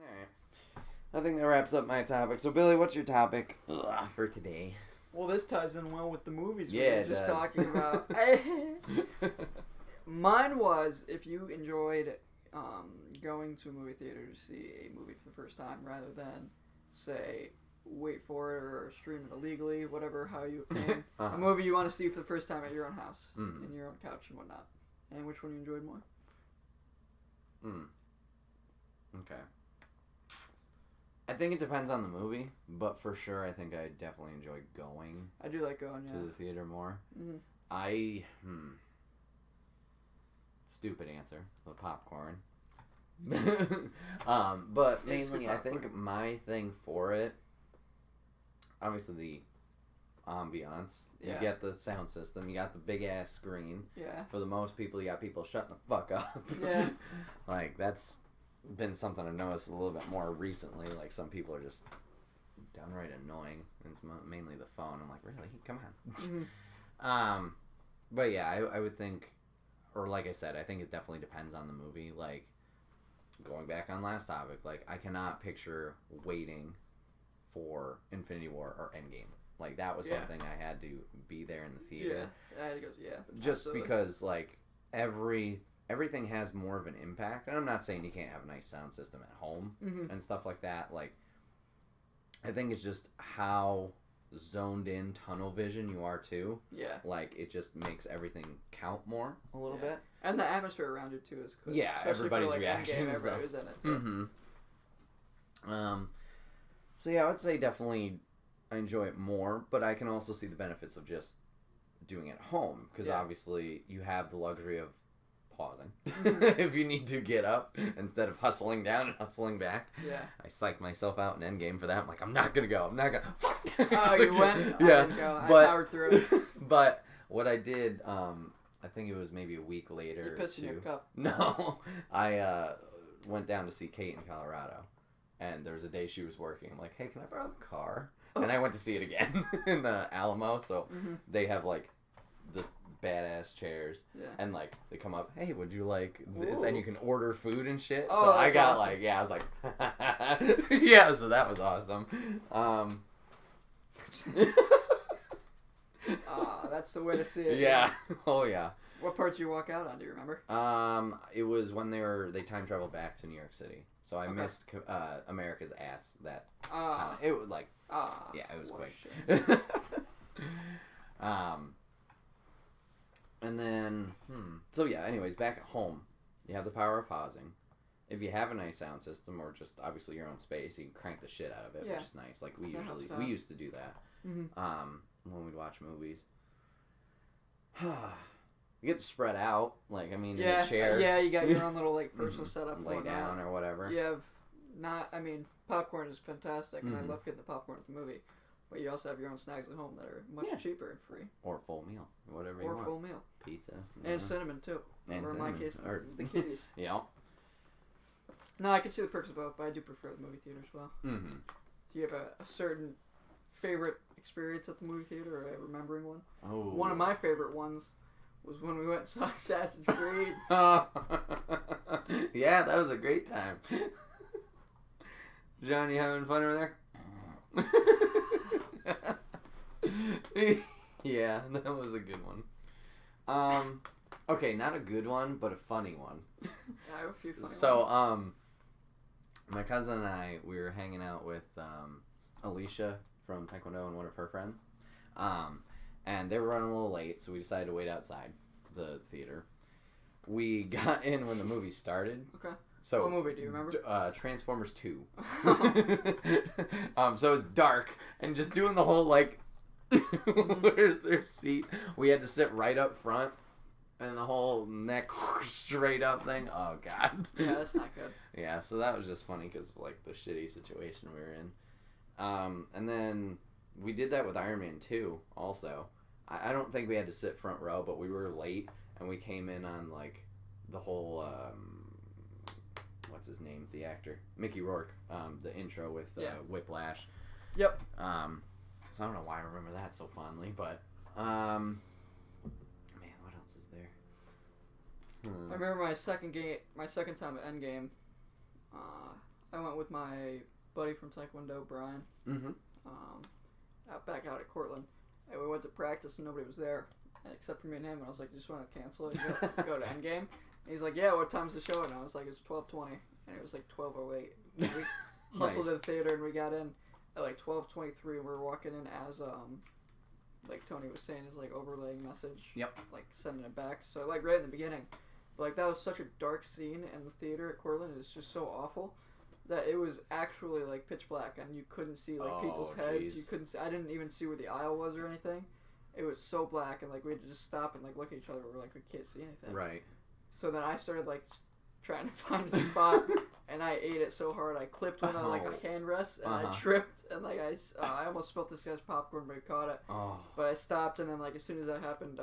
Alright. I think that wraps up my topic. So, Billy, what's your topic for today? Well, this ties in well with the movies we Yeah, were it just does. talking about. Mine was if you enjoyed going to a movie theater to see a movie for the first time rather than, say, wait for it or stream it illegally, whatever, how you obtain a movie you want to see for the first time at your own house, in your own couch and whatnot. And which one you enjoyed more? Okay. I think it depends on the movie, but for sure, I think I definitely enjoy going I do like going, to the theater more. Mm-hmm. Stupid answer. The popcorn. But mainly, I think my thing for it, obviously the ambiance. Yeah. You get the sound system. You got the big ass screen. Yeah. For the most people, you got people shutting the fuck up. Yeah. Like, that's been something I've noticed a little bit more recently. Like, some people are just downright annoying. And it's mainly the phone. I'm like, really? Come on. Mm-hmm. But yeah, I would think, or like I said, I think it definitely depends on the movie. Like, going back on last topic, like, I cannot picture waiting for Infinity War or Endgame. Like, that was something I had to be there in the theater. Yeah. Just absolutely. because, like, everything has more of an impact. And I'm not saying you can't have a nice sound system at home and stuff like that. Like, I think it's just how zoned in tunnel vision you are too. Yeah. Like, it just makes everything count more a little bit. And the atmosphere around it too is good. Yeah, especially everybody's for, like, reaction Endgame, is everybody was in it too. So yeah, I would say definitely I enjoy it more, but I can also see the benefits of just doing it at home because obviously you have the luxury of pausing if you need to get up instead of hustling down and hustling back. Yeah. I psyched myself out in Endgame for that. I'm like, I'm not gonna go. I'm not gonna. Fuck. Oh, you went? Yeah. I didn't go. But, I powered through it. But what I did, I think it was maybe a week later. You pissed in your cup. No, I went down to see Kate in Colorado, and there was a day she was working. I'm like, hey, can I borrow the car? And I went to see it again in the Alamo. So they have like the badass chairs, and like they come up, hey, would you like this? Ooh. And you can order food and shit. Oh, So I that's got awesome. like, I was like, yeah. So that was awesome. That's the way to see it. Yeah. Oh yeah. What part did you walk out on? Do you remember? It was when they time traveled back to New York City, so I missed America's Ass. That it was like, yeah, it was quick. And then, so yeah. Anyways, back at home, you have the power of pausing. If you have a nice sound system, or just obviously your own space, you can crank the shit out of it, which is nice. Like we used to do that. When we'd watch movies. You get to spread out, like, I mean, in a chair. Yeah, you got your own little, like, personal setup. Lay down or whatever. You have popcorn is fantastic, and I love getting the popcorn at the movie. But you also have your own snacks at home that are much cheaper and free. Or full meal, whatever you want. Or full meal. Pizza. And cinnamon, too. And or in cinnamon. my case, Or the kitties. Yeah. No, I can see the perks of both, but I do prefer the movie theater as well. Do you have a certain favorite experience at the movie theater, or a remembering one? Oh. One of my favorite ones was when we went and saw Assassin's Creed. Yeah, that was a great time. John, you having fun over there? Yeah, that was a good one. Okay, not a good one, but a funny one. I have a few funny So, ones. my cousin and I, we were hanging out with Alicia from Taekwondo and one of her friends. And they were running a little late, so we decided to wait outside the theater. We got in when the movie started. Okay. So, what movie do you remember? Transformers 2. So it's dark, and just doing the whole, like, where's their seat? We had to sit right up front, and the whole neck straight up thing. Oh, God. Yeah, that's not good. Yeah, so that was just funny because of, like, the shitty situation we were in. And then we did that with Iron Man 2 also. I don't think we had to sit front row, but we were late, and we came in on, like, the whole, what's his name, the actor? Mickey Rourke, the intro with Whiplash. Yep. So I don't know why I remember that so fondly, but, man, what else is there? I remember my second time at Endgame. I went with my buddy from Taekwondo, Brian, Mm-hmm. back out at Cortland, and we went to practice and nobody was there except for me and him. And I was like, "You just want to cancel it, and go to Endgame?" And he's like, "Yeah, what time's the show?" And I was like, "It's 12:20," and it was like 12:08. We hustled to the theater and we got in at like 12:23. We were walking in as like Tony was saying, his like overlaying message. Yep. Like sending it back. So like right in the beginning, but like that was such a dark scene in the theater at Cortland. It's just so awful that it was actually like pitch black and you couldn't see like people's heads. You couldn't see. I didn't even see where the aisle was or anything. It was so black and like we had to just stop and like look at each other. We're like, we can't see anything. Right. So then I started like trying to find a spot. And I ate it so hard I clipped one of like a hand rest and I tripped and like I almost spilled this guy's popcorn but I caught it. Oh. But I stopped and then like as soon as that happened,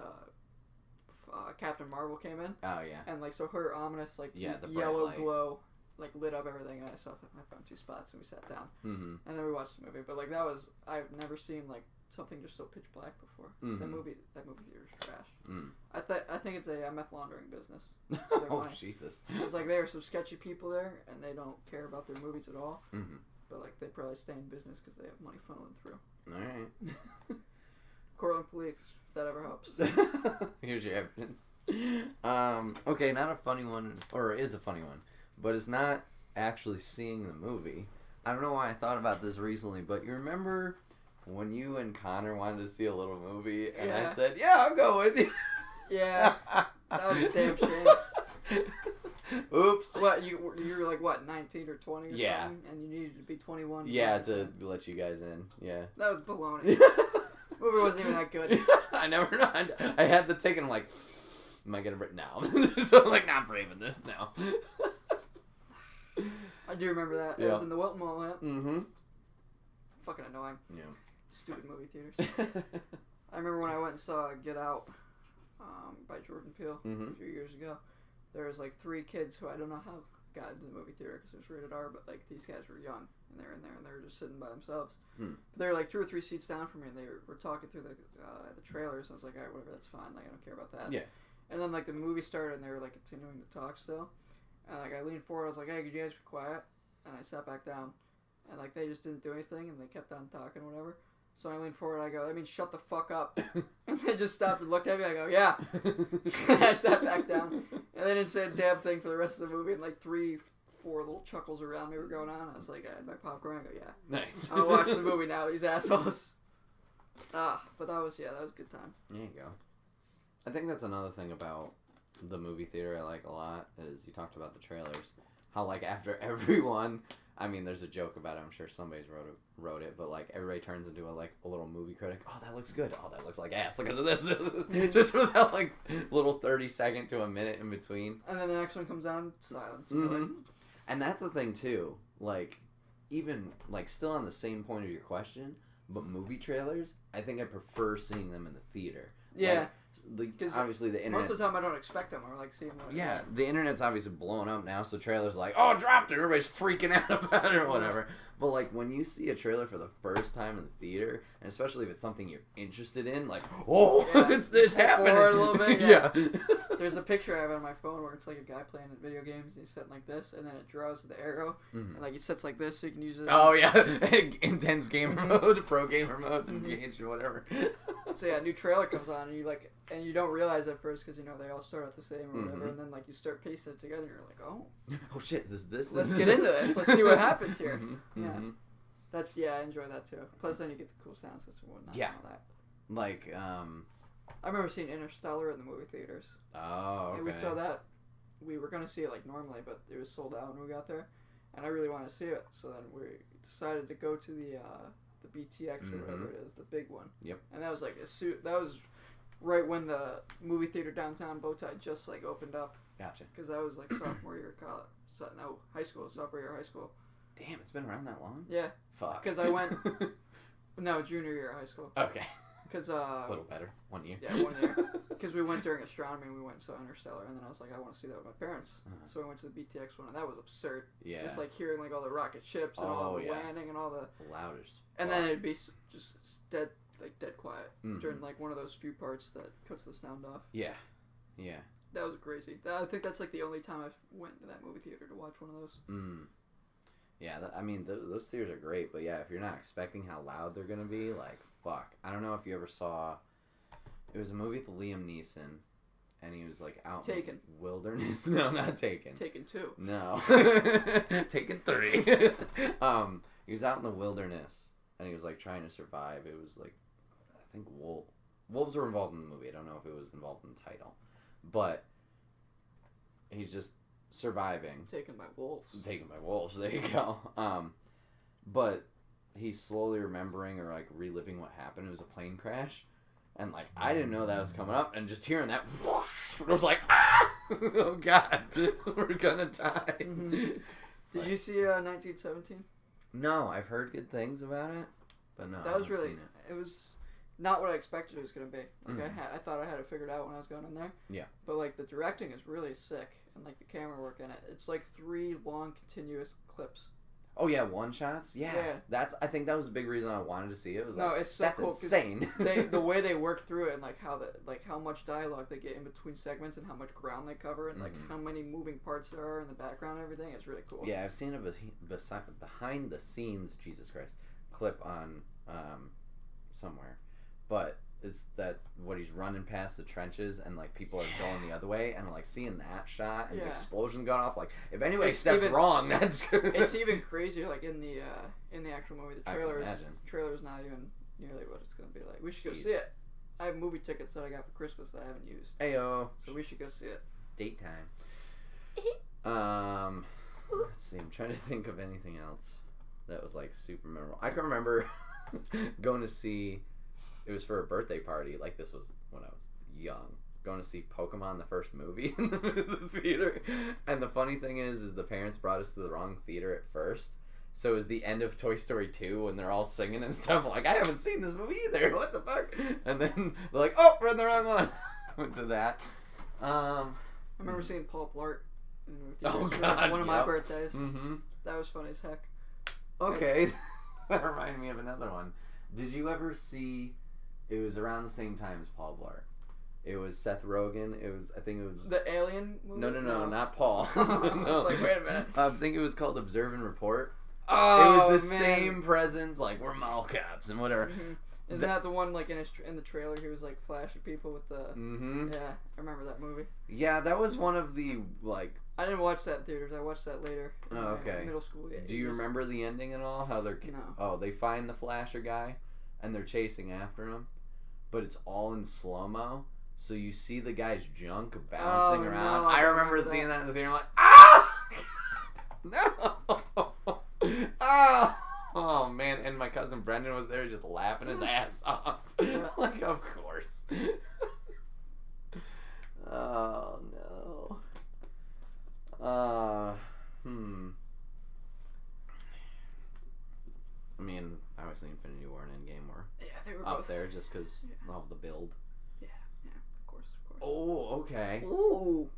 Captain Marvel came in. Oh yeah. And like so her ominous like the yellow light. glow like lit up everything and I found two spots and we sat down. Mm-hmm. And then we watched the movie. But like that was I've never seen like something just so pitch black before. Mm-hmm. That movie theater is trash. Mm. I think it's a meth laundering business. Oh Jesus! It's like there are some sketchy people there, and they don't care about their movies at all. Mm-hmm. But like they probably stay in business because they have money funneling through. All right. Cortland Police, if that ever helps. Here's your evidence. Okay, not a funny one, or is a funny one, but it's not actually seeing the movie. I don't know why I thought about this recently, but you remember when you and Connor wanted to see a little movie, and I said, "Yeah, I'll go with you." Yeah, that was a damn shame. Oops. What you were like 19 or 20 or Yeah. something, and you needed to be 21. Yeah, to let you guys in. Yeah. That was baloney. Movie wasn't even that good. I never know. I had the ticket. I'm like, am I gonna break now? So I'm like, not braving this now. I do remember that. It Yeah. was in the Wilton Mall, man. Mm-hmm. Fucking annoying. Yeah. Stupid movie theaters. I remember when I went and saw Get Out by Jordan Peele Mm-hmm. a few years ago. There was like 3 kids who I don't know how got into the movie theater because it was rated R, but like these guys were young and they were in there and they were just sitting by themselves. Hmm. But they were like 2 or 3 seats down from me and they were talking through the trailers. And I was like, all right, whatever, that's fine. Like I don't care about that. Yeah. And then like the movie started and they were like continuing to talk still. And like I leaned forward, I was like, hey, could you guys be quiet? And I sat back down. And like they just didn't do anything and they kept on talking or whatever. So I leaned forward and I go, that means shut the fuck up. And they just stopped and looked at me. I go, yeah. I sat back down. And they didn't say a damn thing for the rest of the movie. And like 3, 4 little chuckles around me were going on. I was like, I had my popcorn. I go, yeah. Nice. I'll watch the movie now, these assholes. But that was a good time. There you go. I think that's another thing about the movie theater I like a lot is you talked about the trailers. How like after everyone, I mean, there's a joke about it. I'm sure somebody's wrote it, but like everybody turns into a little movie critic. Oh, that looks good. Oh, that looks like ass because of this. Just for that like little 30-second to a minute in between. And then the next one comes on, silence. Mm-hmm. Like, and that's the thing too. Like even like still on the same point of your question, but movie trailers, I think I prefer seeing them in the theater. yeah. Like, obviously the internet. Most of the time I don't expect them or like see them. Yeah, the internet's obviously blowing up now, so trailers are like, oh, it dropped it, everybody's freaking out about it or whatever. But like when you see a trailer for the first time in the theater, and especially if it's something you're interested in, like, oh, Yeah, it's happening. forward a little bit, Yeah. There's a picture I have on my phone where it's like a guy playing video games and he's sitting like this, and then it draws the arrow, and like he sits like this so you can use it. Oh yeah, intense gamer mode, pro gamer mode, engage or whatever. So yeah, a new trailer comes on and you don't realize at first because you know they all start out the same or whatever, and then like you start piecing it together, and you're like, oh, shit, this. Let's get into this. Let's see what happens here. Mm-hmm. Yeah, Mm-hmm. I enjoy that too. Plus, then you get the cool sound system and whatnot. Yeah. And all that. Like I remember seeing Interstellar in the movie theaters. Oh, okay. And we saw that. We were gonna see it like normally, but it was sold out when we got there, and I really wanted to see it. So then we decided to go to the BTX or whatever it is, the big one. Yep. And that was like that was right when the movie theater downtown Bowtie just like opened up. Gotcha. Because that was like sophomore year of college. Sophomore year of high school. Damn, it's been around that long? Yeah. Fuck. Because I went. No, junior year of high school. Okay. Because a little better. 1 year. Yeah, 1 year. Because we went during astronomy and we went and saw Interstellar, and then I was like, I want to see that with my parents. So we went to the BTX one, and that was absurd. Yeah. Just like hearing like all the rocket ships and all the landing and all the. Loud as fuck. And then it'd be just dead quiet Mm-hmm. during like one of those few parts that cuts the sound off. Yeah. Yeah. That was crazy. I think that's like the only time I went to that movie theater to watch one of those. Mm. Yeah, I mean, those theaters are great, but yeah, if you're not expecting how loud they're gonna be, like, fuck. I don't know if you ever saw. It was a movie with Liam Neeson, and he was like out Taken. in the wilderness. No, not Taken. Taken 2. No, Taken 3. He was out in the wilderness, and he was like trying to survive. It was like, I think wolves were involved in the movie. I don't know if it was involved in the title, but he's just surviving. Taken by wolves. Taken by wolves. There you go. But he's slowly remembering or like reliving what happened. It was a plane crash, and like I didn't know that was coming up, and just hearing that, whoosh, I was like, ah, oh god, we're gonna die. Mm-hmm. Did you see 1917? No, I've heard good things about it, but no, That was really. It was not what I expected it was gonna be. Like Mhm. I thought I had it figured out when I was going in there. Yeah. But like the directing is really sick, and like the camera work in it. It's like 3 long continuous clips. Oh yeah, one shots. Yeah, Yeah. I think that was a big reason I wanted to see it. It was No, like, it's so that's cool 'cause insane. the way they work through it, and like how much dialogue they get in between segments, and how much ground they cover, and like Mhm. how many moving parts there are in the background and everything. It's really cool. Yeah, I've seen a behind the scenes, Jesus Christ, clip on somewhere, but it's that what he's running past the trenches and like people are going the other way, and like seeing that shot and the Yeah. explosion going off. Like if anybody It's steps even- wrong, that's It's even crazier. Like in the actual movie, the I can trailer imagine. is not even nearly what it's gonna be like. We should go Jeez. see it. I have movie tickets that I got for Christmas that I haven't used, Ayo, so we should go see it. date time. Let's see. I'm trying to think of anything else that was like super memorable. I can remember going to see. It was for a birthday party. Like this was when I was young. Going to see Pokemon, the first movie in the theater. And the funny thing is the parents brought us to the wrong theater at first. So it was the end of Toy Story 2 when they're all singing and stuff. I'm like, I haven't seen this movie either. What the fuck? And then they're like, oh, we're in the wrong one. Went to that. I remember seeing Paul Blart in the movie theaters Oh, for God, one of my yep. birthdays. Mm-hmm. That was funny as heck. Okay. That reminded me of another one. Did you ever see... It was around the same time as Paul Blart. It was Seth Rogen. I think it was... The Alien movie? No, not Paul. I No. was like, wait a minute. I think it was called Observe and Report. Oh, It was the man. same presence, like, we're mall cops and whatever. Mhm. Isn't that the one like in the trailer? He was like flashing people with the. Mm-hmm. Yeah, I remember that movie. Yeah, that was one of the, like... I didn't watch that in theaters. I watched that later. In Oh, my okay. Middle school. Do you remember the ending at all? How they're... No. Oh, they find the flasher guy, and they're chasing after him, but it's all in slow-mo, so you see the guy's junk bouncing Oh, around. no, I I don't remember remember seeing that. that in the theater, I'm like, ah! No! Ah! Oh, man, and my cousin Brendan was there just laughing his ass off. Like, of course. Oh, no. I mean, obviously Infinity War and Endgame were Yeah, they were up both there just because of the build. Yeah, of course. Oh, okay. Ooh.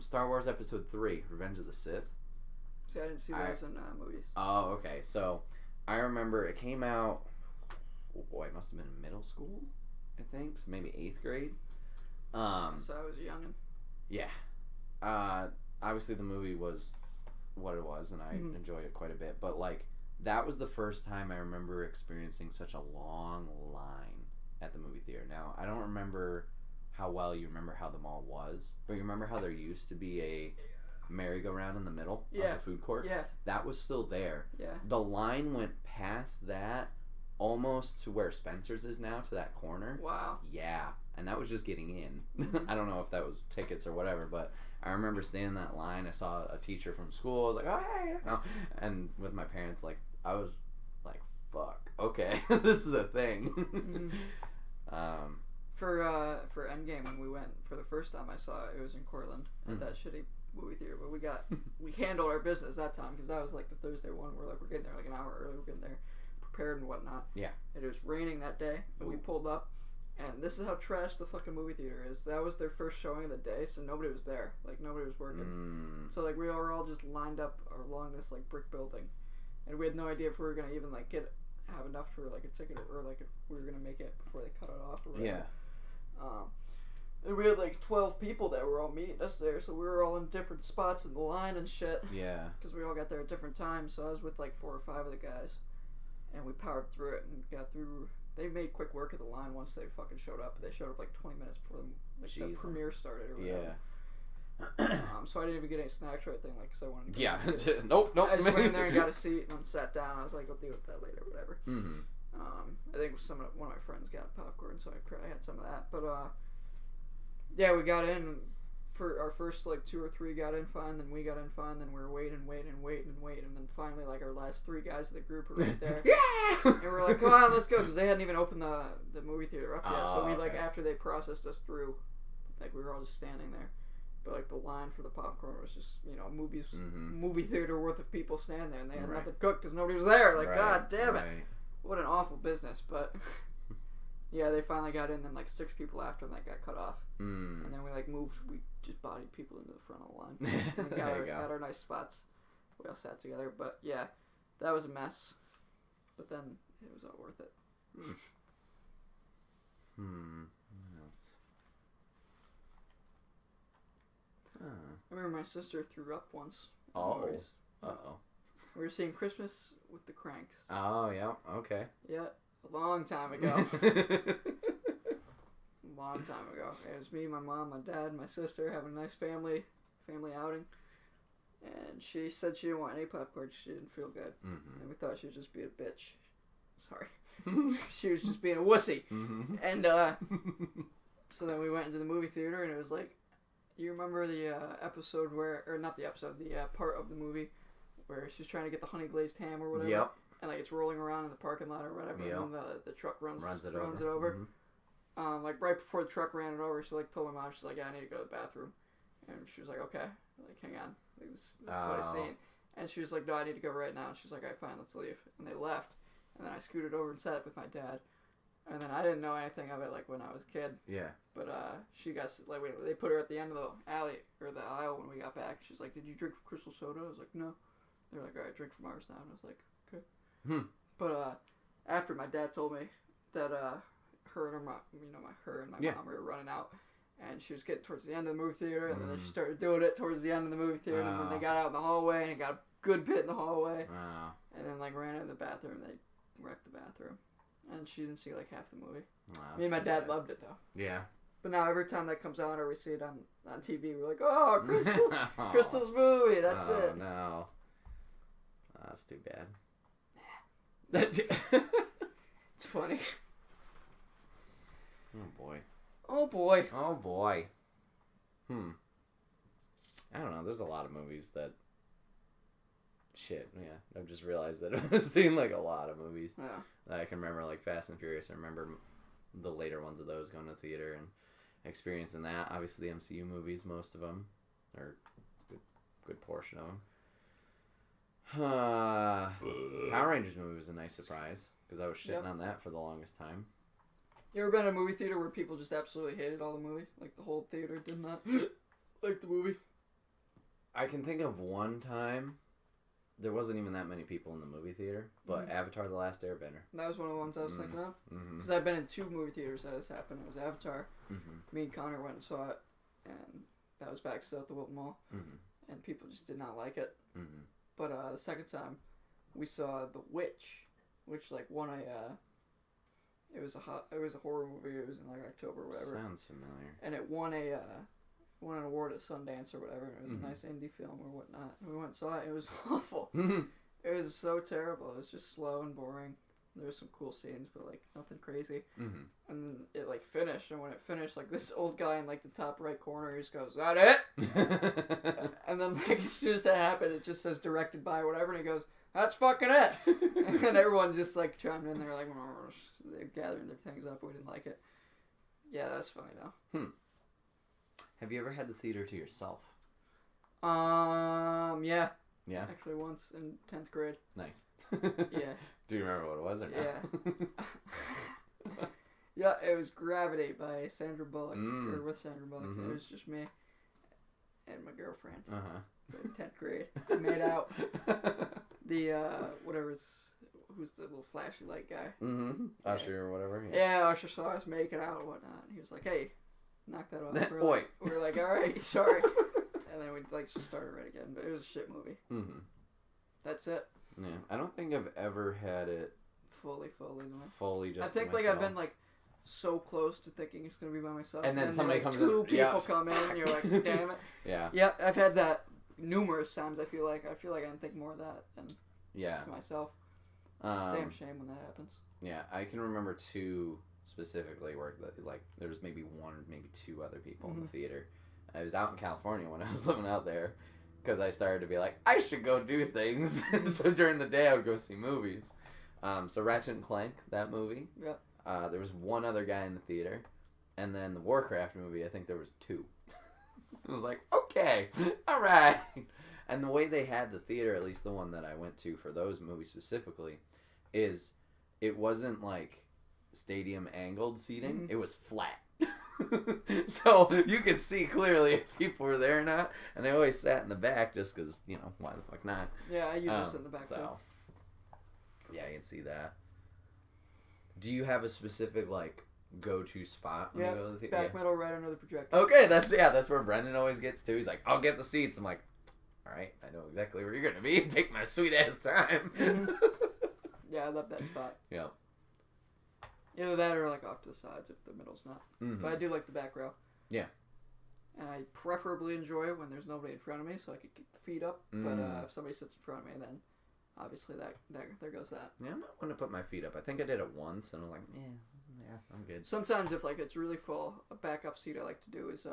Star Wars Episode 3, Revenge of the Sith. See, I didn't see those in movies. Oh, okay. So, I remember it came out, oh boy, it must have been in middle school, I think. So maybe 8th grade. So I was a youngin'. Yeah. Obviously the movie was what it was, and I enjoyed it quite a bit. But, like, that was the first time I remember experiencing such a long line at the movie theater. Now, I don't remember how well you remember how the mall was, but you remember how there used to be a merry-go-round in the middle of the food court? Yeah. That was still there. Yeah. The line went past that almost to where Spencer's is now, to that corner. Wow. Yeah. And that was just getting in. I don't know if that was tickets or whatever, but I remember standing in that line. I saw a teacher from school. I was like, oh, hey. You know? And with my parents, like, I was like, fuck. Okay. This is a thing. For Endgame, when we went for the first time, I saw it was in Cortland at that shitty movie theater. But we handled our business that time because that was like the Thursday one where like we're getting there like an hour early. We're getting there prepared and whatnot. Yeah. And it was raining that day, and we pulled up. And this is how trash the fucking movie theater is. That was their first showing of the day, so nobody was there. Like, nobody was working. So, like, we were all just lined up along this, like, brick building. And we had no idea if we were going to even, like, have enough for, like, a ticket or, like, if we were going to make it before they cut it off or whatever. Yeah. And we had like 12 people that were all meeting us there, so we were all in different spots in the line and shit. Yeah. Because we all got there at different times, so I was with like 4 or 5 of the guys. And we powered through it and got through. They made quick work of the line once they fucking showed up. They showed up like 20 minutes before the premiere started or whatever. Yeah. So I didn't even get any snacks or anything, like, because I wanted to. Yeah. Nope. I just went in there and got a seat and then sat down. I was like, I'll deal with that later, whatever. Mm-hmm. I think one of my friends got popcorn, so I probably had some of that. But yeah, we got in. For our first like 2 or 3 got in fine, then we got in fine, then we were waiting, and then finally like our last 3 guys of the group were right there. Yeah! And we're like, come on, let's go, because they hadn't even opened the movie theater up yet. So we like okay. after they processed us through, like we were all just standing there. But like the line for the popcorn was just movie theater worth of people standing there, and they had nothing cooked because nobody was there. Like, God damn it, what an awful business. But yeah, they finally got in, then like 6 people after them that got cut off. And then we like moved, we just bodied people into the front of the line. And we got our nice spots. We all sat together, but yeah, that was a mess. But then it was all worth it. What else? I remember my sister threw up once. Oh. We were seeing Christmas with the Cranks. Oh, yeah, okay. Yeah, a long time ago. Long time ago. It was me, my mom, my dad, my sister having a nice family outing. And she said she didn't want any popcorn. She didn't feel good. Mm-hmm. And we thought she was just being a bitch. Sorry. She was just being a wussy. Mm-hmm. And so then we went into the movie theater, and it was like, you remember the episode where, or not the episode, the part of the movie where she's trying to get the honey glazed ham or whatever. Yep. And like it's rolling around in the parking lot or whatever. Yep. And then the truck runs it over. Mm-hmm. Like right before the truck ran it over, she like told my mom, she's like, yeah, I need to go to the bathroom. And she was like, okay. Like, hang on. Like, this is what I seen. And she was like, no, I need to go right now. And she's like, all right, fine, let's leave. And they left. And then I scooted over and sat with my dad. And then I didn't know anything of it, like, when I was a kid. Yeah. But she got, like, they put her at the end of the alley, or the aisle when we got back. She's like, did you drink Crystal Soda? I was like, no. They're like, all right, drink from ours now. And I was like, okay. But after my dad told me that her and my mom were running out, and she was getting towards the end of the movie theater, and then she started doing it towards the end of the movie theater, and then they got out in the hallway, and it got a good bit in the hallway, and then like ran into the bathroom, and they wrecked the bathroom, and she didn't see like half the movie. Me and my dad loved it though. Yeah. But now every time that comes out or we see it on TV, we're like, oh, Crystal's movie, that's it. Oh no. That's too bad. It's funny. Oh boy. Oh boy. Oh boy. I don't know. There's a lot of movies that. Shit. Yeah. I've just realized that I've seen like a lot of movies. Yeah. That I can remember, like Fast and Furious. I remember the later ones of those, going to the theater and experiencing that. Obviously, the MCU movies, most of them, or a good portion of them. Power Rangers movie was a nice surprise because I was shitting on that for the longest time. You ever been in a movie theater where people just absolutely hated all the movie? Like the whole theater did not like the movie? I can think of one time. There wasn't even that many people in the movie theater, but Avatar: The Last Airbender. That was one of the ones I was thinking of. Because I've been in 2 movie theaters that has happened. It was Avatar. Me and Connor went and saw it, and that was back still at the Wilton Mall. And people just did not like it. But the second time, we saw The Witch, which like won a. It was a horror movie. It was in like October or whatever. Sounds familiar. And it won an award at Sundance or whatever. And it was a nice indie film or whatnot. And we went and saw it. It was awful. It was so terrible. It was just slow and boring. There was some cool scenes, but like nothing crazy. And then it like finished, and when it finished, like this old guy in like the top right corner, he just goes, "Is that it?" And then like as soon as that happened, it just says directed by whatever, and he goes, "That's fucking it." And everyone just like chimed in there, like they're gathering their things up. We didn't like it. Yeah, that's funny though. Have you ever had the theater to yourself? Yeah. Yeah. Actually, once in 10th grade. Nice. Yeah. Do you remember what it was or not? Yeah. Yeah, it was Gravity by Sandra Bullock, or with Sandra Bullock. It was just me and my girlfriend. In 10th grade. We made out. The who's the little flashy light guy? Usher or whatever. Yeah, Usher saw us making out and whatnot. He was like, "Hey, knock that off. Oi. We're like, all right, sorry. And then we like just started right again. But it was a shit movie. Mm-hmm. That's it. Yeah, I don't think I've ever had it Fully. just. I think to like myself. I've been like so close to thinking it's gonna be by myself, And then somebody like, comes two in, people yeah. come in, and you're like, damn it. Yeah. Yeah, I've had that numerous times. I feel like I can think more of that than Yeah. to myself. Damn shame when that happens. Yeah, I can remember two specifically where like there was maybe one or maybe two other people in the theater. I was out in California when I was living out there because I started to be like, I should go do things. So during the day I would go see movies. So Ratchet and Clank, that movie. Yeah. There was one other guy in the theater, and then the Warcraft movie. I think there was two. I was like, okay, all right. And the way they had the theater, at least the one that I went to for those movies specifically, is it wasn't like stadium angled seating. Mm-hmm. It was flat. So you could see clearly if people were there or not. And they always sat in the back just because, why the fuck not? Yeah, I usually sit in the back too. Yeah, I can see that. Do you have a specific, like, go-to spot when you go to the theater? Back middle right under the projector. Okay, that's where Brendan always gets to. He's like, I'll get the seats. I'm like, all right, I know exactly where you're going to be. Take my sweet-ass time. Mm-hmm. Yeah, I love that spot. Yeah. Either that or, like, off to the sides if the middle's not. Mm-hmm. But I do like the back row. Yeah. And I preferably enjoy it when there's nobody in front of me so I could keep the feet up. But if somebody sits in front of me, then obviously there goes that. Yeah, I'm not going to put my feet up. I think I did it once, and I was like, yeah, I'm good. Sometimes if, like, it's really full, a backup seat I like to do is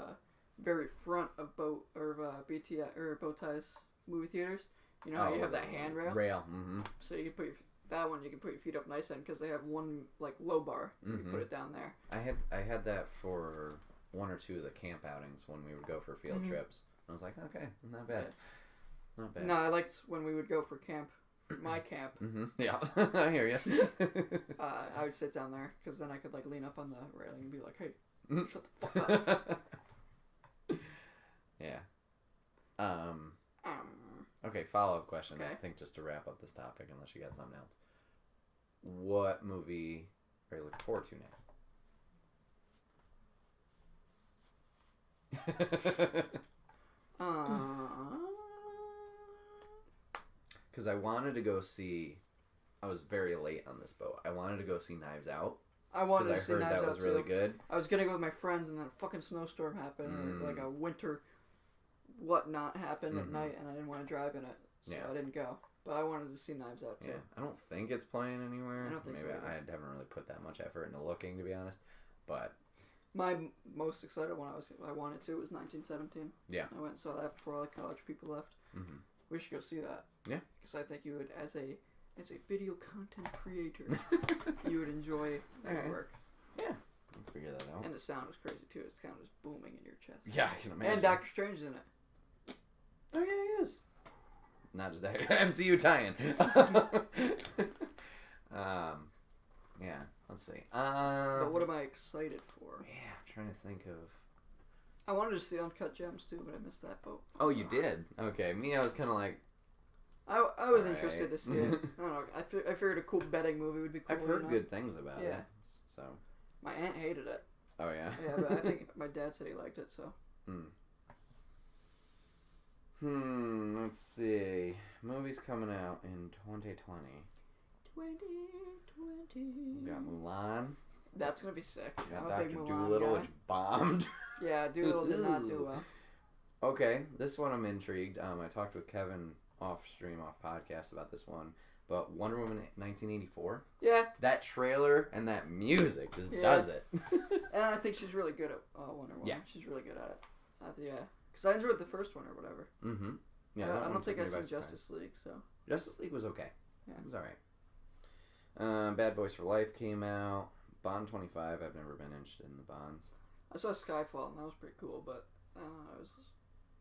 very front of BTS or bow ties movie theaters. You know how you have that handrail? Rail. Mm-hmm. So you can put that one. You can put your feet up nice in because they have one like low bar. You can put it down there. I had that for one or two of the camp outings when we would go for field trips. I was like, okay, not bad, not bad. No, I liked when we would go for camp. My camp. Mm-hmm. Yeah, I hear you. I would sit down there because then I could like lean up on the railing and be like, "Hey, shut the fuck up." Yeah. Okay, follow-up question. Okay. I think just to wrap up this topic, unless you got something else. What movie are you looking forward to next? Because I wanted to go see... I was very late on this boat. I wanted to go see Knives Out. I wanted to see Knives Out. Because I heard that was really too. good. I was gonna go with my friends, and then a fucking snowstorm happened, or like a winter whatnot happened at night, and I didn't want to drive in it, so I didn't go. But I wanted to see Knives Out too. Yeah, I don't think it's playing anywhere. I don't think Maybe so either. I haven't really put that much effort into looking, to be honest. But my most excited one I wanted to was 1917. Yeah. I went and saw that before all the college people left. Mm-hmm. We should go see that. Yeah. Because I think you would, as a video content creator, you would enjoy that work. Yeah. I'll figure that out. And the sound was crazy too. The sound was booming in your chest. Yeah, I can imagine. And Doctor Strange is in it. Oh yeah, he is. Not just that MCU tie-in. Yeah. Let's see. But what am I excited for? Yeah, I'm trying to think of. I wanted to see Uncut Gems too, but I missed that boat. Oh, you did? Okay. Me, I was kind of like. I was interested to see it. I don't know. I figured a cool betting movie would be cool. I've heard good things about it. Yeah. So. My aunt hated it. Oh yeah. Yeah, but I think my dad said he liked it. So. Let's see. Movies coming out in 2020. 2020. We got Mulan. That's gonna be sick. We I'm got a big Dr. Mulan Dolittle, guy. which bombed. Yeah, Dolittle did not do well. Okay, this one I'm intrigued. I talked with Kevin off podcast about this one. But Wonder Woman 1984. Yeah. That trailer and that music just does it. And I think she's really good at Wonder Woman. Yeah. She's really good at it. Yeah. Because I enjoyed the first one or whatever. Mm-hmm. Yeah. I don't think I've seen Justice League, so. Justice League was okay. Yeah. It was alright. Bad Boys for Life came out. Bond 25. I've never been interested in the Bonds. I saw Skyfall and that was pretty cool, but I don't know. It was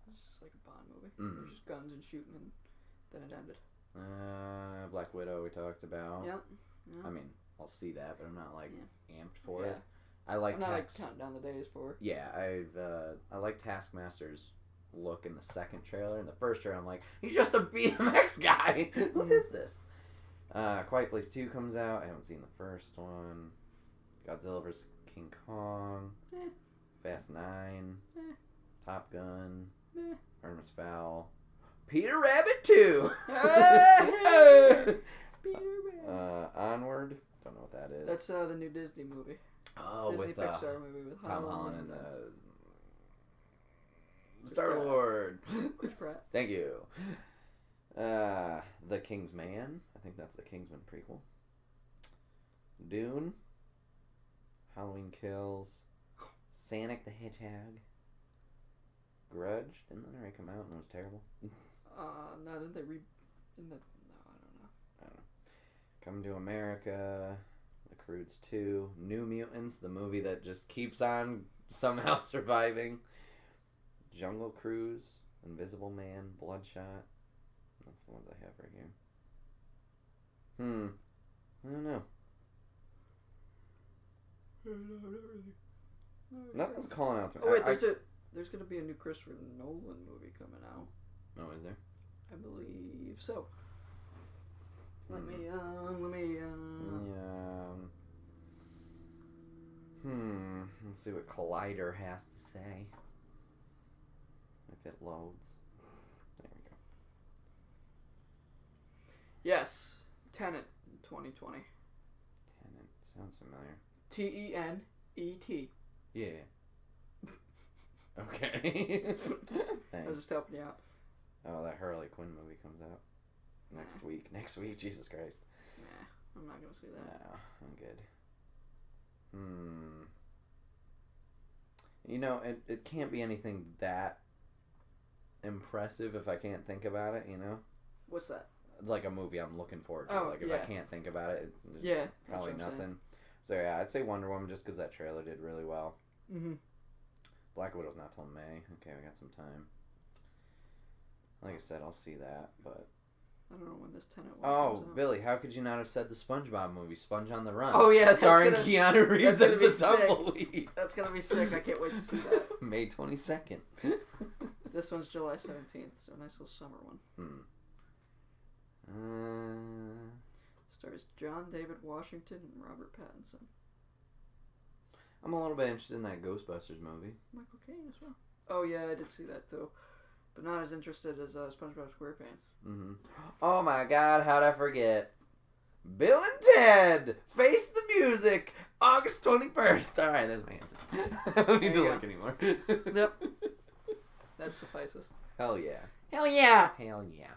just like a Bond movie. It was just guns and shooting, and then it ended. Black Widow we talked about. Yeah. I mean, I'll see that, but I'm not like amped for Yeah. it. I like. I'm not like counting down the days for it. Yeah, I like Taskmaster's look in the second trailer. In the first trailer, I'm like, he's just a BMX guy. What is this? Quiet Place 2 comes out. I haven't seen the first one. Godzilla vs. King Kong. Fast 9. Eh. Top Gun. Meh. Artemis Fowl. Peter Rabbit 2. Hey! Peter Rabbit. Onward. Don't know what that is. That's the new Disney movie. Oh, Disney with Pixar movie with Tom Holland and Chris Star-Lord. Chris Pratt. Thank you. The King's Man. I think that's the Kingsman prequel. Dune. Halloween Kills. Sonic the Hedgehog. Grudge. Didn't that already come out and it was terrible? No, did they no, I don't know. I don't know. Come to America. The Croods 2. New Mutants, the movie that just keeps on somehow surviving. Jungle Cruise. Invisible Man. Bloodshot. That's the ones I have right here. I don't know. Nothing's calling out to me. Oh wait, there's gonna be a new Christopher Nolan movie coming out. Oh, is there? I believe so. Let me. Yeah. Let's see what Collider has to say. If it loads. There we go. Yes, Tenet, 2020. Tenet. Sounds familiar. Tenet. Yeah. Okay. I was Thanks. just helping you out. Oh, that Harley Quinn movie comes out next week. Next week, Jesus Christ. Nah, I'm not gonna see that. No, I'm good. You know, it can't be anything that impressive if I can't think about it, you know? What's that? Like a movie I'm looking forward to. Oh, like, if yeah. I can't think about it, Yeah, probably that's what I'm nothing. So, yeah, I'd say Wonder Woman just because that trailer did really well. Mm-hmm. Black Widow's not till May. Okay, we got some time. Like I said, I'll see that, but... I don't know when this Tenet one Oh, comes out. Billy, how could you not have said the SpongeBob movie, Sponge on the Run? Oh, yeah, that's starring gonna- Keanu Reeves that's as gonna the be sick. tumbleweed. That's gonna be sick. I can't wait to see that. May 22nd. This one's July 17th, so a nice little summer one. Stars John David Washington and Robert Pattinson. I'm a little bit interested in that Ghostbusters movie. Michael Caine as well. Oh yeah, I did see that too, but not as interested as SpongeBob SquarePants. Oh my God, how'd I forget? Bill and Ted, Face the Music, August 21st. All right, there's my answer. I don't need There to you look go. anymore. Yep. That suffices. Hell yeah. Hell yeah! Hell yeah.